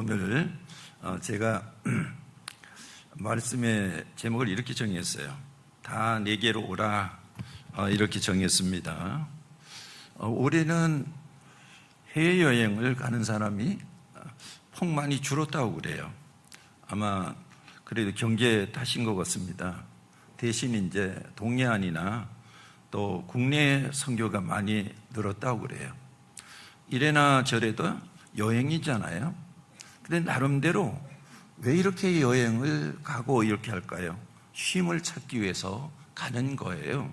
오늘 제가 말씀의 제목을 이렇게 정했어요. 다 내게로 오라, 이렇게 정했습니다. 올해는 해외여행을 가는 사람이 폭 많이 줄었다고 그래요. 아마 그래도 경계 탓인 것 같습니다. 대신 이제 동해안이나 또 국내 선교가 많이 늘었다고 그래요. 이래나 저래도 여행이잖아요. 근데 나름대로 왜 이렇게 여행을 가고 이렇게 할까요? 쉼을 찾기 위해서 가는 거예요.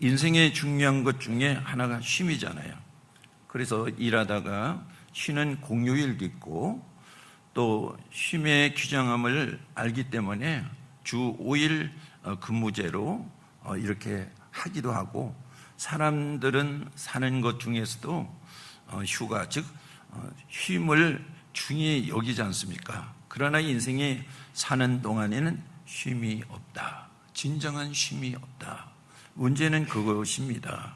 인생의 중요한 것 중에 하나가 쉼이잖아요. 그래서 일하다가 쉬는 공휴일도 있고, 또 쉼의 귀중함을 알기 때문에 주 5일 근무제로 이렇게 하기도 하고, 사람들은 사는 것 중에서도 휴가, 즉 쉼을 중히 여기지 않습니까? 그러나 인생이 사는 동안에는 쉼이 없다. 진정한 쉼이 없다. 문제는 그것입니다.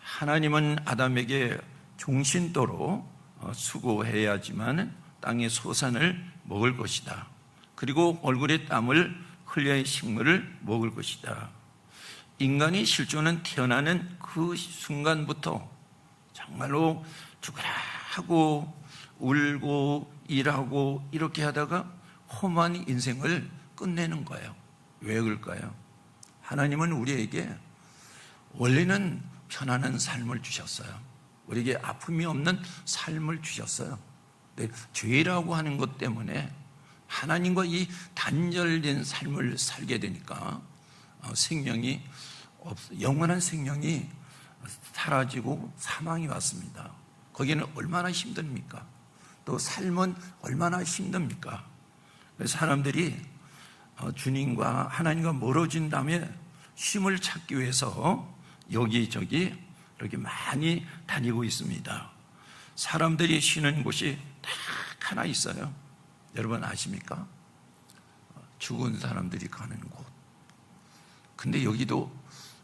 하나님은 아담에게 종신도로 수고해야지만 땅의 소산을 먹을 것이다. 그리고 얼굴에 땀을 흘려야 식물을 먹을 것이다. 인간이 실존은 태어나는 그 순간부터 정말로 죽어라 하고 울고 일하고 이렇게 하다가 험한 인생을 끝내는 거예요. 왜 그럴까요? 하나님은 우리에게 원래는 편안한 삶을 주셨어요. 우리에게 아픔이 없는 삶을 주셨어요. 근데 죄라고 하는 것 때문에 하나님과 이 단절된 삶을 살게 되니까 생명이 영원한 생명이 사라지고 사망이 왔습니다. 거기는 얼마나 힘듭니까? 또 삶은 얼마나 힘듭니까? 그래서 사람들이 주님과 하나님과 멀어진 다음에 쉼을 찾기 위해서 여기저기 이렇게 많이 다니고 있습니다. 사람들이 쉬는 곳이 딱 하나 있어요. 여러분 아십니까? 죽은 사람들이 가는 곳. 근데 여기도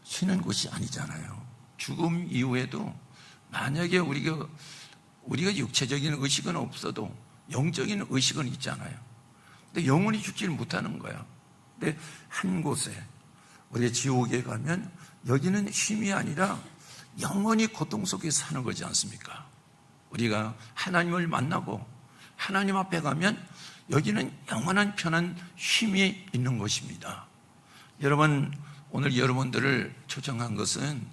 쉬는 곳이 아니잖아요. 죽음 이후에도 만약에 우리가 육체적인 의식은 없어도 영적인 의식은 있잖아요. 근데 영원히 죽지를 못하는 거야. 근데 한 곳에 우리가 지옥에 가면 여기는 쉼이 아니라 영원히 고통 속에 사는 거지 않습니까? 우리가 하나님을 만나고 하나님 앞에 가면 여기는 영원한 편한 쉼이 있는 곳입니다. 여러분, 오늘 여러분들을 초청한 것은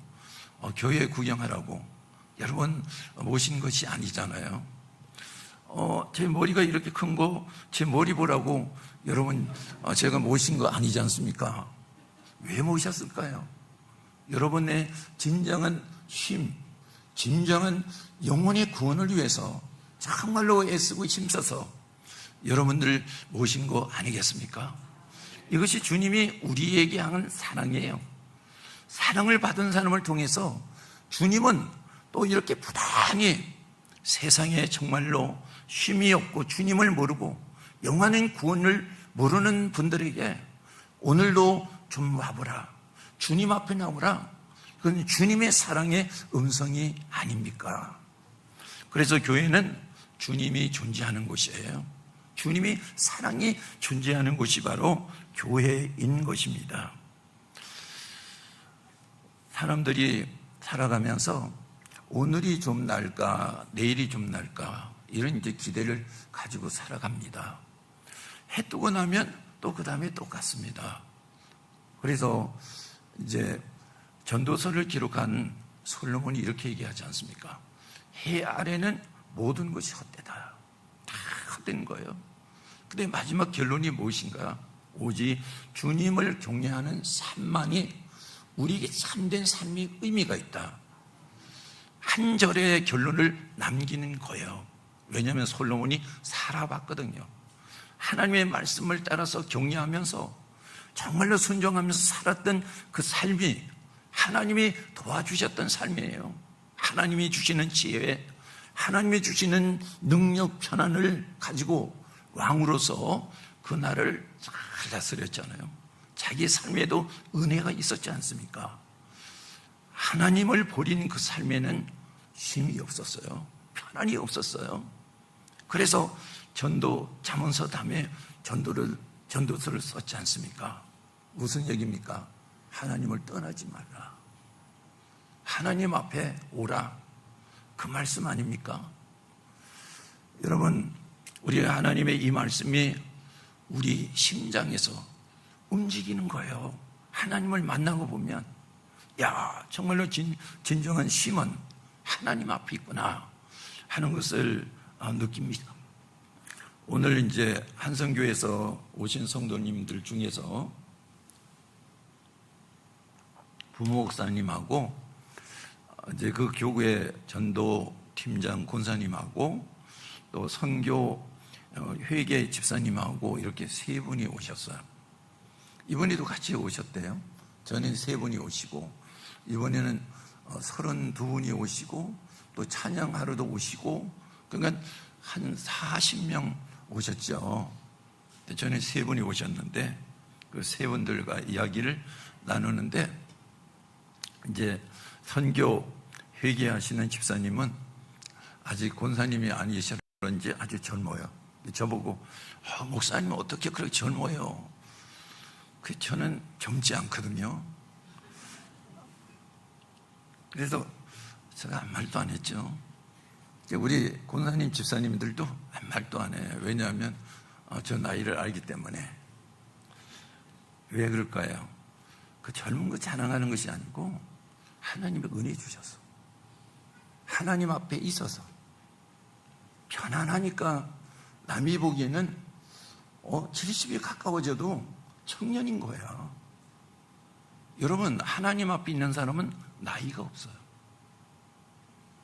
교회 구경하라고 여러분 모신 것이 아니잖아요. 제 머리가 이렇게 큰 거 제 머리 보라고 여러분 제가 모신 거 아니지 않습니까? 왜 모셨을까요? 여러분의 진정한 쉼, 진정한 영혼의 구원을 위해서 정말로 애쓰고 힘써서 여러분들 모신 거 아니겠습니까? 이것이 주님이 우리에게 하는 사랑이에요. 사랑을 받은 사람을 통해서 주님은 또 이렇게 부단히 세상에 정말로 쉼이 없고 주님을 모르고 영원한 구원을 모르는 분들에게 오늘도 좀 와보라, 주님 앞에 나오라. 그건 주님의 사랑의 음성이 아닙니까? 그래서 교회는 주님이 존재하는 곳이에요. 주님이 사랑이 존재하는 곳이 바로 교회인 것입니다. 사람들이 살아가면서 오늘이 좀 나을까, 내일이 좀 나을까, 이런 이제 기대를 가지고 살아갑니다. 해 뜨고 나면 또 그 다음에 똑같습니다. 그래서 이제 전도서를 기록한 솔로몬이 이렇게 얘기하지 않습니까? 해 아래는 모든 것이 헛되다. 다 헛된 거예요. 근데 마지막 결론이 무엇인가? 오직 주님을 경외하는 삶만이 우리에게 참된 삶의 의미가 있다. 한 절의 결론을 남기는 거예요. 왜냐하면 솔로몬이 살아봤거든요. 하나님의 말씀을 따라서 경외하면서 정말로 순종하면서 살았던 그 삶이 하나님이 도와주셨던 삶이에요. 하나님이 주시는 지혜, 하나님이 주시는 능력, 편안을 가지고 왕으로서 그 나라를 잘 다스렸잖아요. 자기 삶에도 은혜가 있었지 않습니까? 하나님을 버린 그 삶에는 쉼이 없었어요. 편안이 없었어요. 그래서 전도 자문서 다음에 전도서를 썼지 않습니까? 무슨 얘기입니까? 하나님을 떠나지 말라. 하나님 앞에 오라. 그 말씀 아닙니까? 여러분, 우리 하나님의 이 말씀이 우리 심장에서 움직이는 거예요. 하나님을 만나고 보면, 야, 정말로 진정한 힘은 하나님 앞에 있구나 하는 것을 느낍니다. 오늘 이제 한성교에서 오신 성도님들 중에서 부모 목사님하고 이제 그 교구의 전도 팀장 권사님하고 또 선교 회계 집사님하고 이렇게 세 분이 오셨어요. 이번에도 같이 오셨대요. 전에 세 분이 오시고 이번에는 32분이 오시고 또 찬양하러도 오시고, 그러니까 한 40명 오셨죠. 전에 세 분이 오셨는데 그 세 분들과 이야기를 나누는데, 이제 선교 회개하시는 집사님은 아직 권사님이 아니셔서 그런지 아주 젊어요. 저보고 목사님은 어떻게 그렇게 젊어요? 저는 젊지 않거든요. 그래서 제가 아무 말도 안 했죠. 우리 권사님 집사님들도 아무 말도 안 해요. 왜냐하면 저 나이를 알기 때문에. 왜 그럴까요? 그 젊은 거 자랑하는 것이 아니고 하나님의 은혜 주셔서, 하나님 앞에 있어서 편안하니까 남이 보기에는 70이 가까워져도 청년인 거야. 여러분, 하나님 앞에 있는 사람은 나이가 없어요.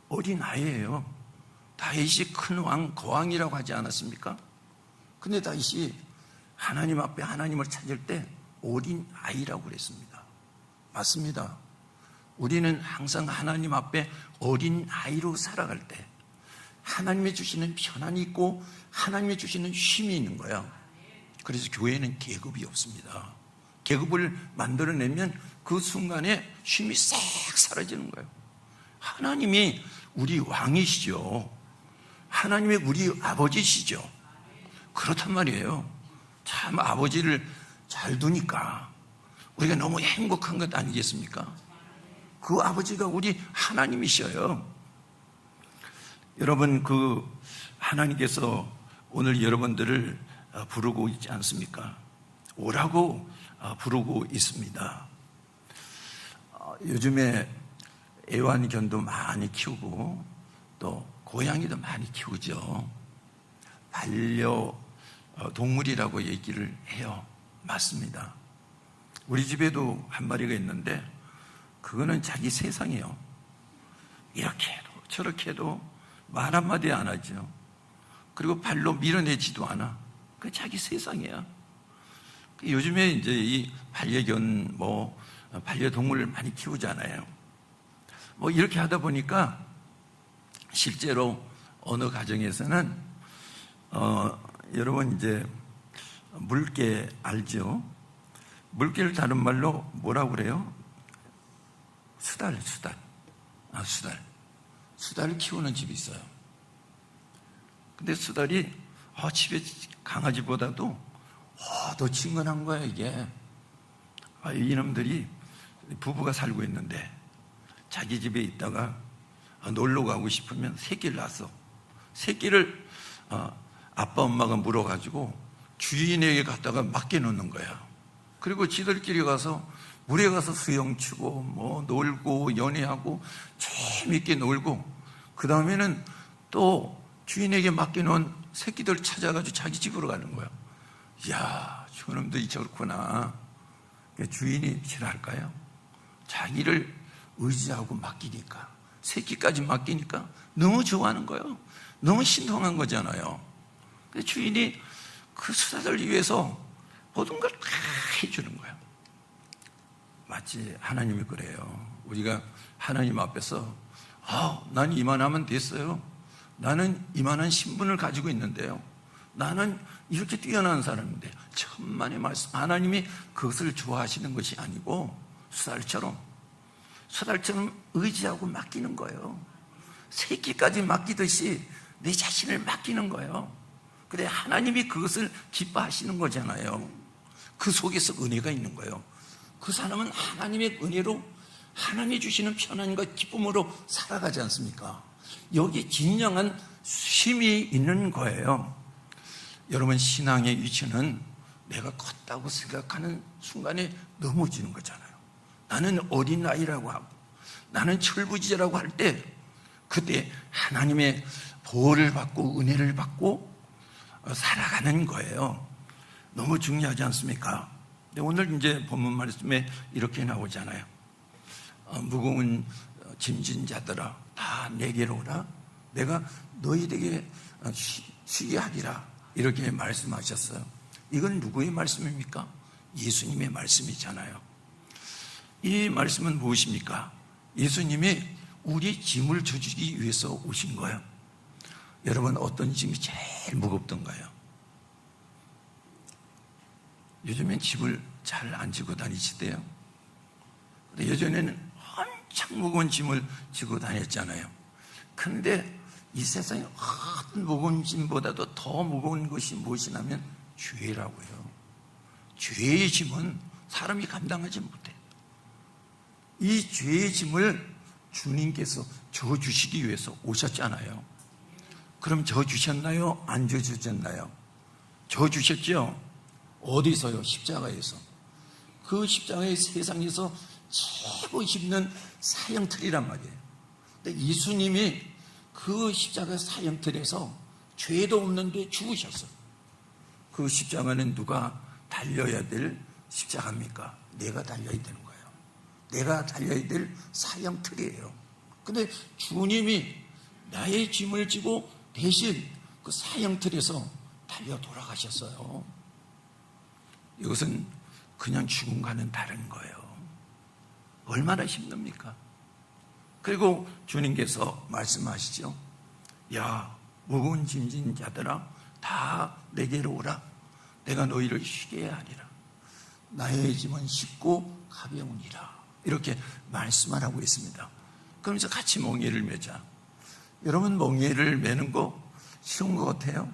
어린 아이예요. 다윗이 큰 왕, 거왕이라고 하지 않았습니까? 근데 다윗이 하나님 앞에 하나님을 찾을 때 어린 아이라고 그랬습니다. 맞습니다. 우리는 항상 하나님 앞에 어린 아이로 살아갈 때 하나님이 주시는 편안이 있고 하나님이 주시는 쉼이 있는 거야. 그래서 교회는 계급이 없습니다. 계급을 만들어내면 그 순간에 쉼이 싹 사라지는 거예요. 하나님이 우리 왕이시죠. 하나님이 우리 아버지시죠. 그렇단 말이에요. 참 아버지를 잘 두니까 우리가 너무 행복한 것 아니겠습니까? 그 아버지가 우리 하나님이셔요. 여러분, 그 하나님께서 오늘 여러분들을 부르고 있지 않습니까? 오라고 부르고 있습니다. 요즘에 애완견도 많이 키우고 또 고양이도 많이 키우죠. 반려동물이라고 얘기를 해요. 맞습니다. 우리 집에도 한 마리가 있는데 그거는 자기 세상이에요. 이렇게 해도 저렇게 해도 말 한마디 안 하죠. 그리고 발로 밀어내지도 않아. 그 자기 세상이야. 요즘에 이제 이 반려견, 반려동물을 많이 키우잖아요. 이렇게 하다 보니까 실제로 어느 가정에서는, 여러분 이제 물개 알죠? 물개를 다른 말로 뭐라고 그래요? 수달. 수달을 키우는 집이 있어요. 근데 수달이 집에 강아지보다도 더 친근한 거야, 이게. 이놈들이 부부가 살고 있는데 자기 집에 있다가 놀러 가고 싶으면 새끼를 낳았어. 새끼를 아빠 엄마가 물어가지고 주인에게 갖다가 맡겨놓는 거야. 그리고 지들끼리 가서 물에 가서 수영 치고 놀고 연애하고 재밌게 놀고, 그 다음에는 또 주인에게 맡겨놓은 새끼들 찾아가지고 자기 집으로 가는 거야. 이야, 저놈들이 저렇구나. 주인이 싫어할까요? 자기를 의지하고 맡기니까, 새끼까지 맡기니까 너무 좋아하는 거예요. 너무 신통한 거잖아요. 주인이 그 수다들 위해서 모든 걸 다 해주는 거예요. 마치 하나님이 그래요. 우리가 하나님 앞에서 난 이만하면 됐어요. 나는 이만한 신분을 가지고 있는데요. 나는 이렇게 뛰어난 사람인데, 천만의 말씀. 하나님이 그것을 좋아하시는 것이 아니고 수달처럼 의지하고 맡기는 거예요. 새끼까지 맡기듯이 내 자신을 맡기는 거예요. 그래, 하나님이 그것을 기뻐하시는 거잖아요. 그 속에서 은혜가 있는 거예요. 그 사람은 하나님의 은혜로 하나님이 주시는 편안과 기쁨으로 살아가지 않습니까? 여기 진정한 쉼이 있는 거예요. 여러분, 신앙의 위치는 내가 컸다고 생각하는 순간에 넘어지는 거잖아요. 나는 어린아이라고 하고 나는 철부지라고 할 때, 그때 하나님의 보호를 받고 은혜를 받고 살아가는 거예요. 너무 중요하지 않습니까? 근데 오늘 이제 본문 말씀에 이렇게 나오잖아요. 무거운 짐진 자들아 다 내게로 오라. 내가 너희에게 쉬게 하리라. 이렇게 말씀하셨어요. 이건 누구의 말씀입니까? 예수님의 말씀이잖아요. 이 말씀은 무엇입니까? 예수님이 우리 짐을 져주기 위해서 오신 거예요. 여러분, 어떤 짐이 제일 무겁던가요? 요즘엔 짐을 잘 안 지고 다니시대요. 근데 예전에는 엄청 무거운 짐을 지고 다녔잖아요. 근데 이 세상에 어떤 무거운 짐보다도 더 무거운 것이 무엇이냐면 죄라고요. 죄의 짐은 사람이 감당하지 못해. 이 죄의 짐을 주님께서 져주시기 위해서 오셨잖아요. 그럼 져주셨나요? 안 져주셨나요? 져주셨죠? 어디서요? 십자가에서. 그 십자가의 세상에서 최고 힘든 사형틀이란 말이에요. 근데 예수님이 그 십자가 사형틀에서 죄도 없는데 죽으셨어요. 그 십자가는 누가 달려야 될 십자가입니까? 내가 달려야 되는 거예요. 내가 달려야 될 사형틀이에요. 근데 주님이 나의 짐을 지고 대신 그 사형틀에서 달려 돌아가셨어요. 이것은 그냥 죽음과는 다른 거예요. 얼마나 힘듭니까? 그리고 주님께서 말씀하시죠. 야, 무거운 짐진 자들아 다 내게로 오라. 내가 너희를 쉬게 하리라. 나의 짐은 쉽고 가벼우니라. 이렇게 말씀을 하고 있습니다. 그러면서 같이 멍에를 매자. 여러분, 멍에를 매는 거 쉬운 것 같아요?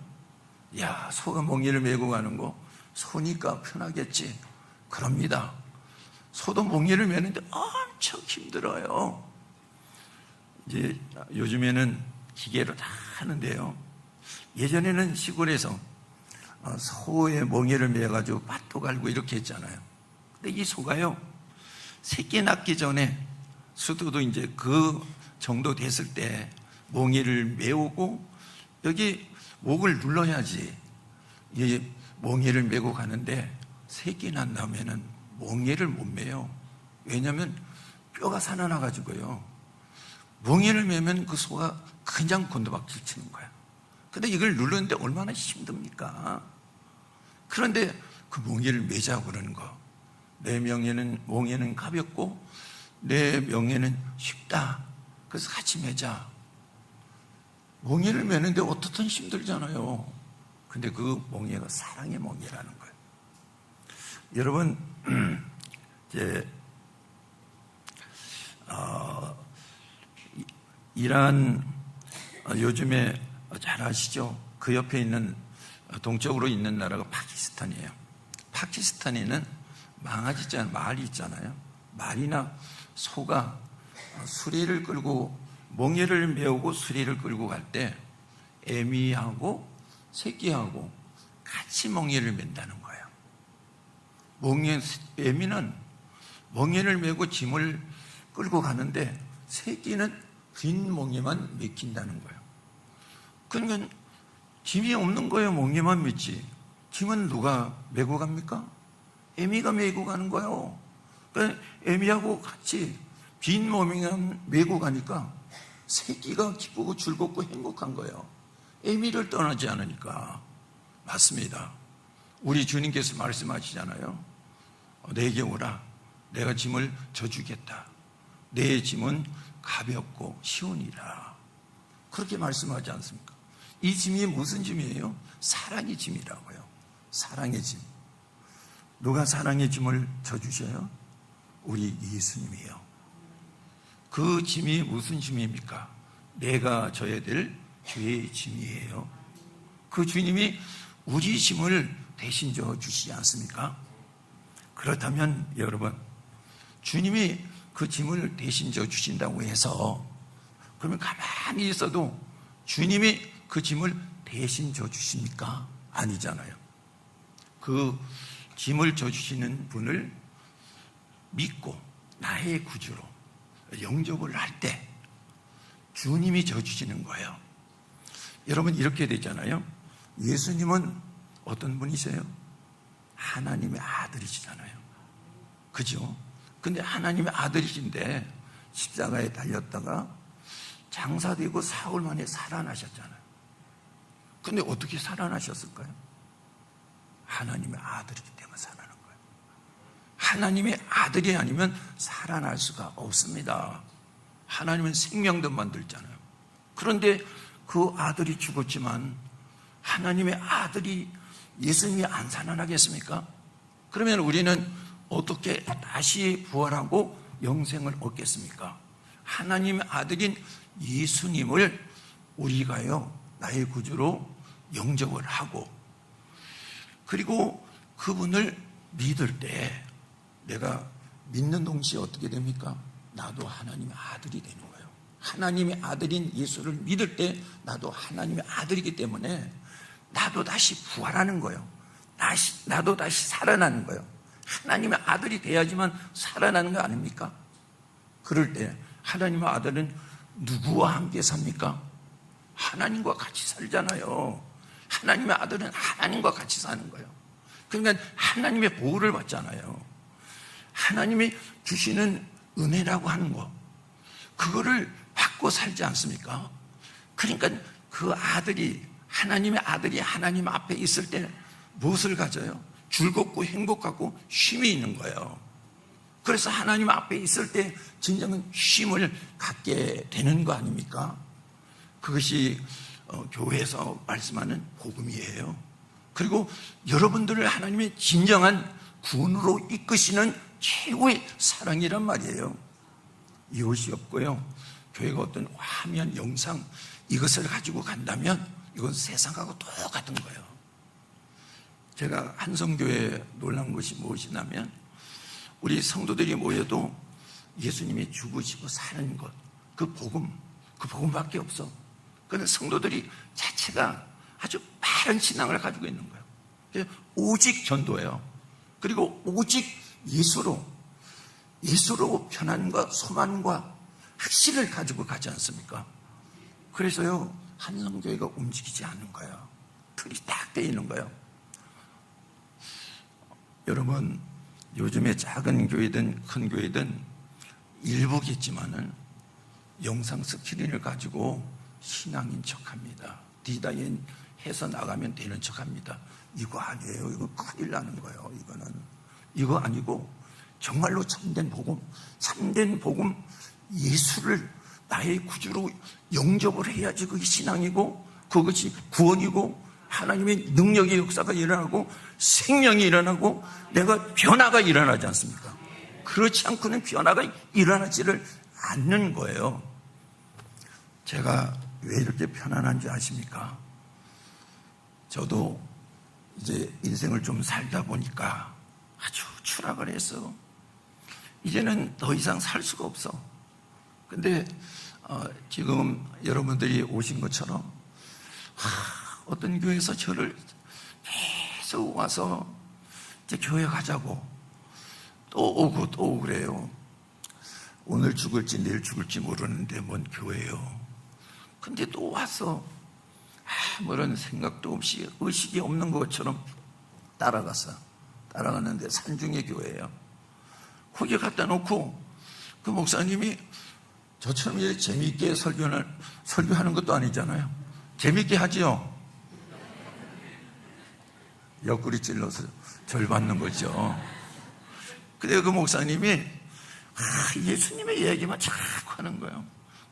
야, 소가 멍에를 메고 가는 거 소니까 편하겠지. 그럽니다. 소도 멍에를 매는데 엄청 힘들어요. 이제 요즘에는 기계로 다 하는데요. 예전에는 시골에서 소의 멍에를 매가지고 밭도 갈고 이렇게 했잖아요. 근데 이 소가요, 새끼 낳기 전에 수도도 이제 그 정도 됐을 때 멍에를 메우고 여기 목을 눌러야지 이 멍에를 메고 가는데, 새끼 낳은 다음에는 멍에를 못 메요. 왜냐하면 뼈가 살아나가지고요. 멍에를 메면 그 소가 그냥 곤두박질 치는 거야. 근데 이걸 누르는데 얼마나 힘듭니까? 그런데 그 멍에를 매자고 그러는 거. 내 멍에는 가볍고 내 멍에는 쉽다. 그래서 같이 매자. 멍에를 매는데 어떻든 힘들잖아요. 근데 그 멍에가 사랑의 멍에라는 거예요. 여러분, 이제 이란 요즘에 잘 아시죠? 그 옆에 있는 동쪽으로 있는 나라가 파키스탄이에요. 파키스탄에는 말이 있잖아요. 말이나 소가 수레를 끌고 멍에를 메우고 수레를 끌고 갈 때 애미하고 새끼하고 같이 멍에를 맨다는 거예요. 애미는 멍에를 메고 짐을 끌고 가는데 새끼는 빈 멍에만 메낀다는 거예요. 그러니까 짐이 없는 거예요. 멍에만 메지. 짐은 누가 메고 갑니까? 애미가 메고 가는 거예요. 그러니까 애미하고 같이 빈 멍에만 메고 가니까 새끼가 기쁘고 즐겁고 행복한 거예요. 애미를 떠나지 않으니까. 맞습니다. 우리 주님께서 말씀하시잖아요. 내게 오라. 내가 짐을 져주겠다. 내 짐은 가볍고 쉬우니라. 그렇게 말씀하지 않습니까? 이 짐이 무슨 짐이에요? 사랑의 짐이라고요. 사랑의 짐. 누가 사랑의 짐을 져주셔요? 우리 예수님이요. 그 짐이 무슨 짐입니까? 내가 져야 될 죄의 짐이에요. 그 주님이 우리 짐을 대신 져 주시지 않습니까? 그렇다면 여러분, 주님이 그 짐을 대신 져 주신다고 해서 그러면 가만히 있어도 주님이 그 짐을 대신 져 주십니까? 아니잖아요. 그 짐을 져 주시는 분을 믿고 나의 구주로 영접을 할 때 주님이 져 주시는 거예요. 여러분, 이렇게 되잖아요. 예수님은 어떤 분이세요? 하나님의 아들이시잖아요. 그죠? 근데 하나님의 아들이신데 십자가에 달렸다가 장사되고 사흘 만에 살아나셨잖아요. 근데 어떻게 살아나셨을까요? 하나님의 아들이기 때문에 살아난 거예요. 하나님의 아들이 아니면 살아날 수가 없습니다. 하나님은 생명도 만들잖아요. 그런데 그 아들이 죽었지만 하나님의 아들이 예수님이 안 살아나겠습니까? 그러면 우리는 어떻게 다시 부활하고 영생을 얻겠습니까? 하나님의 아들인 예수님을 우리가요, 나의 구주로 영접을 하고, 그리고 그분을 믿을 때 내가 믿는 동시에 어떻게 됩니까? 나도 하나님의 아들이 되는 거예요. 하나님의 아들인 예수를 믿을 때 나도 하나님의 아들이기 때문에 나도 다시 부활하는 거예요. 나도 다시 살아나는 거예요. 하나님의 아들이 돼야지만 살아나는 거 아닙니까? 그럴 때 하나님의 아들은 누구와 함께 삽니까? 하나님과 같이 살잖아요. 하나님의 아들은 하나님과 같이 사는 거예요. 그러니까 하나님의 보호를 받잖아요. 하나님이 주시는 은혜라고 하는 거, 그거를 받고 살지 않습니까? 그러니까 그 아들이, 하나님의 아들이 하나님 앞에 있을 때 무엇을 가져요? 즐겁고 행복하고 쉼이 있는 거예요. 그래서 하나님 앞에 있을 때 진정한 쉼을 갖게 되는 거 아닙니까? 그것이 교회에서 말씀하는 복음이에요. 그리고 여러분들을 하나님의 진정한 구원으로 이끄시는 최고의 사랑이란 말이에요. 이것이 없고요, 교회가 어떤 화면, 영상 이것을 가지고 간다면 이건 세상하고 똑같은 거예요. 제가 한성교회에 놀란 것이 무엇이냐면 우리 성도들이 모여도 예수님이 죽으시고 사는 것, 그 복음밖에 없어. 그런데 성도들이 자체가 아주 바른 신앙을 가지고 있는 거예요. 오직 전도예요. 그리고 오직 예수로 편안과 소망과 확신을 가지고 가지 않습니까? 그래서요, 한성교회가 움직이지 않는 거예요. 틀이 딱 돼 있는 거예요. 여러분, 요즘에 작은 교회든 큰 교회든 일부겠지만은 영상 스크린을 가지고 신앙인 척합니다. 디다인 해서 나가면 되는 척합니다. 이거 아니에요. 이거 큰일 나는 거예요. 이거 아니고 정말로 참된 복음, 예수를 나의 구주로 영접을 해야지 그게 신앙이고, 그것이 구원이고, 하나님의 능력의 역사가 일어나고 생명이 일어나고 내가 변화가 일어나지 않습니까? 그렇지 않고는 변화가 일어나지를 않는 거예요. 제가 왜 이렇게 편안한지 아십니까? 저도 이제 인생을 좀 살다 보니까 아주 추락을 해서 이제는 더 이상 살 수가 없어. 근데 지금 여러분들이 오신 것처럼 어떤 교회에서 저를 계속 와서 이제 교회 가자고 또 오고 그래요. 오늘 죽을지 내일 죽을지 모르는데 뭔 교회예요. 근데 또 와서 아무런 생각도 없이 의식이 없는 것처럼 따라갔는데 산중의 교회예요. 거기 갖다 놓고 그 목사님이 저처럼 이렇게 재미있게 설교하는 것도 아니잖아요. 재미있게 하지요. 옆구리 찔러서 절 받는 거죠. 근데 그 목사님이 예수님의 얘기만 자꾸 하는 거예요.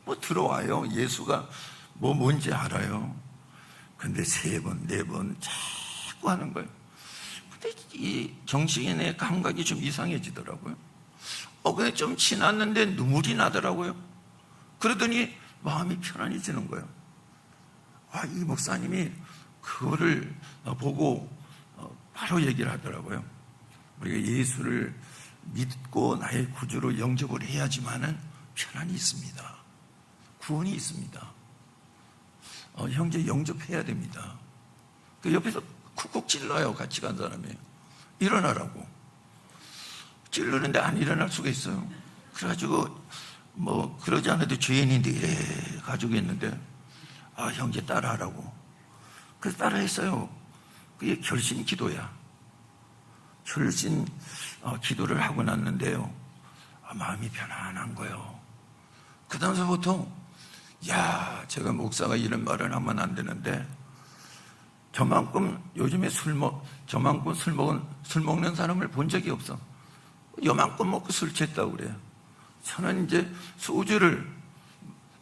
뭐 들어와요. 예수가 뭔지 알아요. 근데 3번, 4번 자꾸 하는 거예요. 근데 이 정치인의 감각이 좀 이상해지더라고요. 근데 좀 지났는데 눈물이 나더라고요. 그러더니 마음이 편안해지는 거예요. 이 목사님이 그거를 보고 바로 얘기를 하더라고요. 우리가 예수를 믿고 나의 구주로 영접을 해야지만은 편안이 있습니다. 구원이 있습니다. 형제 영접해야 됩니다. 그 옆에서 쿡쿡 찔러요. 같이 간 사람이. 일어나라고. 찔르는데 안 일어날 수가 있어요. 그래가지고 그러지 않아도 죄인인데 이래 가지고 있는데 형제 따라하라고. 그래서 따라했어요. 그게 결심 기도야. 결심 기도를 하고 났는데요. 마음이 편안한 거예요. 그 다음서부터 제가 목사가 이런 말을 하면 안 되는데 저만큼 요즘에 술 먹는 사람을 본 적이 없어. 요만큼 먹고 술 취했다고 그래요. 저는 이제 소주를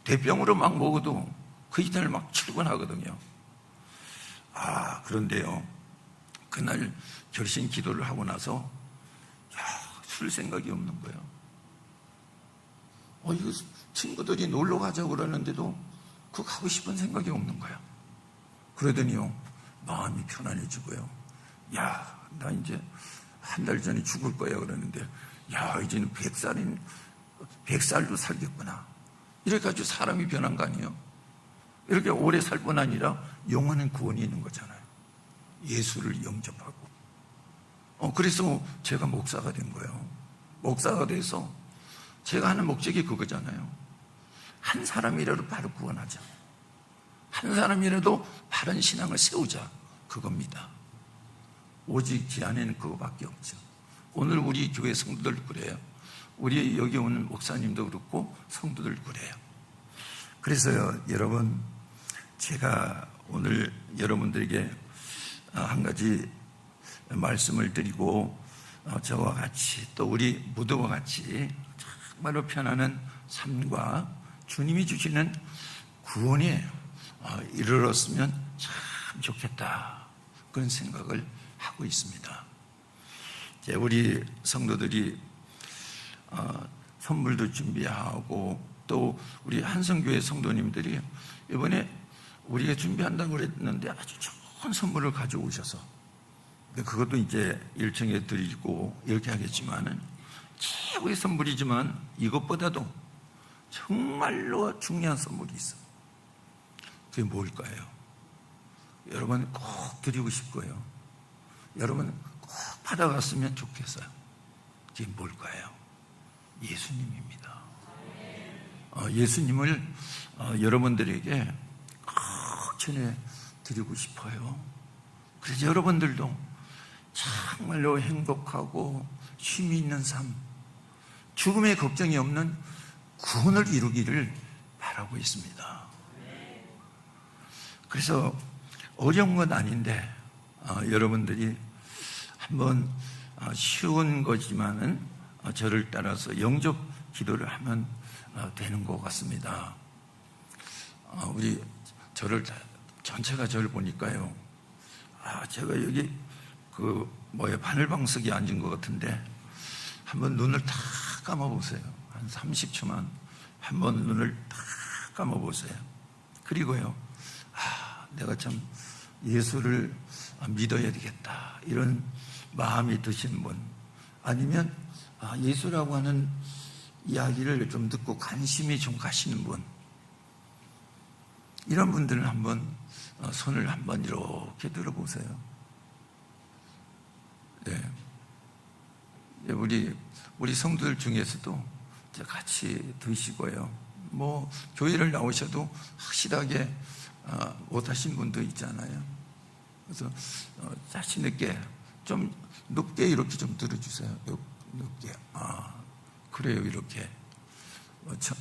대병으로 막 먹어도 그 이날 막 출근하거든요. 그런데요, 그날 결심 기도를 하고 나서 술 생각이 없는 거예요. 이거 친구들이 놀러 가자고 그러는데도 그거 가고 싶은 생각이 없는 거야. 그러더니요, 마음이 편안해지고요. 나 이제 한 달 전에 죽을 거야 그러는데 이제는 100살도 살겠구나. 이렇게 가지고 사람이 변한 거 아니에요? 이렇게 오래 살 뿐 아니라 영원한 구원이 있는 거잖아요. 예수를 영접하고. 그래서 제가 목사가 된 거예요. 목사가 돼서 제가 하는 목적이 그거잖아요. 한 사람이라도 바로 구원하자. 한 사람이라도 바른 신앙을 세우자. 그겁니다. 오직 제 안에는 그거밖에 없죠. 오늘 우리 교회 성도들 그래요. 우리 여기 오는 목사님도 그렇고 성도들 그래요. 그래서요, 여러분, 제가 오늘 여러분들에게 한 가지 말씀을 드리고 저와 같이 또 우리 모두와 같이 정말로 편안한 삶과 주님이 주시는 구원에 이르렀으면 참 좋겠다, 그런 생각을 하고 있습니다. 우리 성도들이 선물도 준비하고 또 우리 한성교회 성도님들이 이번에 우리가 준비한다고 그랬는데 아주 좋은 선물을 가져오셔서, 그것도 이제 1층에 드리고 이렇게 하겠지만은 최고의 선물이지만 이것보다도 정말로 중요한 선물이 있어요. 그게 뭘까요? 여러분 꼭 드리고 싶고요. 여러분 꼭 받아갔으면 좋겠어요. 그게 뭘까요? 예수님입니다. 예수님을 여러분들에게 꼭 전해드리고 싶어요. 그래서 여러분들도 정말로 행복하고 쉼이 있는 삶, 죽음의 걱정이 없는 구원을 이루기를 바라고 있습니다. 그래서 어려운 건 아닌데 여러분들이 한번 쉬운 거지만은 저를 따라서 영접 기도를 하면 되는 것 같습니다. 우리 전체가 저를 보니까요, 제가 여기 바늘방석에 앉은 것 같은데 한번 눈을 다 감아보세요. 한 30초만 한번 눈을 다 감아보세요. 그리고요, 내가 참 예수를 믿어야 되겠다, 이런 마음이 드신 분, 아니면 예수라고 하는 이야기를 좀 듣고 관심이 좀 가시는 분, 이런 분들은 한번 손을 한번 이렇게 들어보세요. 네. 우리 성도들 중에서도 같이 드시고요. 교회를 나오셔도 확실하게 못하신 분도 있잖아요. 그래서 자신 있게 좀 높게 이렇게 좀 들어주세요. 높게. 그래요. 이렇게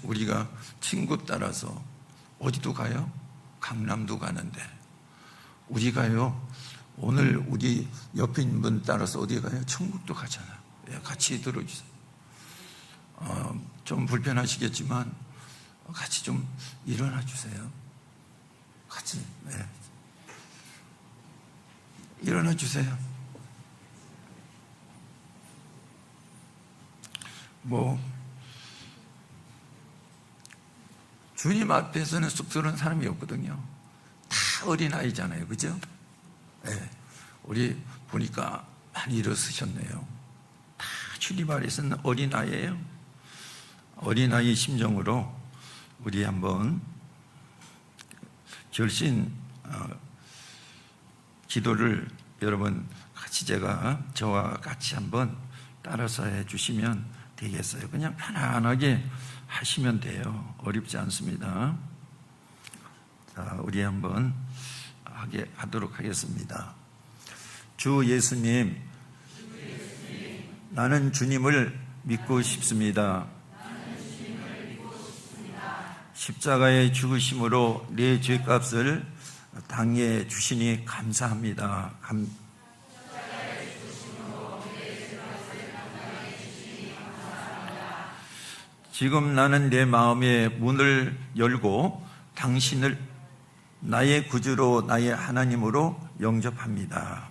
우리가 친구 따라서 어디도 가요? 강남도 가는데 우리가요, 오늘 우리 옆에 있는 분 따라서 어디 가요? 천국도 가잖아요. 같이 들어주세요. 좀 불편하시겠지만 같이 좀 일어나 주세요. 같이. 일어나 주세요. 주님 앞에서는 쑥스러운 사람이 없거든요. 다 어린아이잖아요. 그죠? 네. 우리 보니까 많이 일어서셨네요. 다 주님 아래서는 어린아이예요. 어린아이 심정으로 우리 한번 결신 기도를 여러분 같이 저와 같이 한번 따라서 해주시면 되겠어요. 그냥 편안하게 하시면 돼요. 어렵지 않습니다. 자, 우리 한번 하도록 하겠습니다. 주 예수님, 나는 주님을 믿고 싶습니다. 십자가의 죽으심으로 내 죄값을 당해 주시니 감사합니다. 지금 나는 내 마음의 문을 열고 당신을 나의 구주로 나의 하나님으로 영접합니다.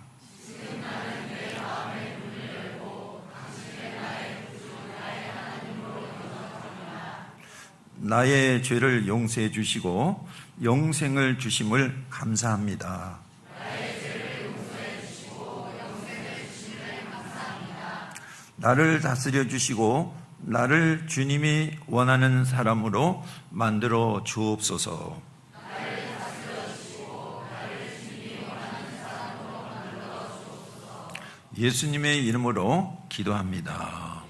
나의 죄를 용서해 주시고 영생을 주심을 감사합니다. 나를 다스려 주시고 나를 주님이 원하는 사람으로 만들어 주옵소서. 예수님의 이름으로 기도합니다.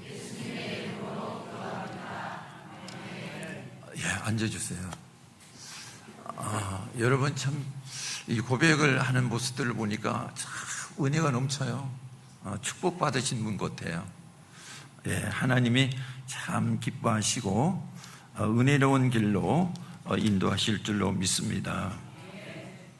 예, 앉아주세요. 여러분 참 이 고백을 하는 모습들을 보니까 참 은혜가 넘쳐요. 축복받으신 분 같아요. 예, 하나님이 참 기뻐하시고 은혜로운 길로 인도하실 줄로 믿습니다.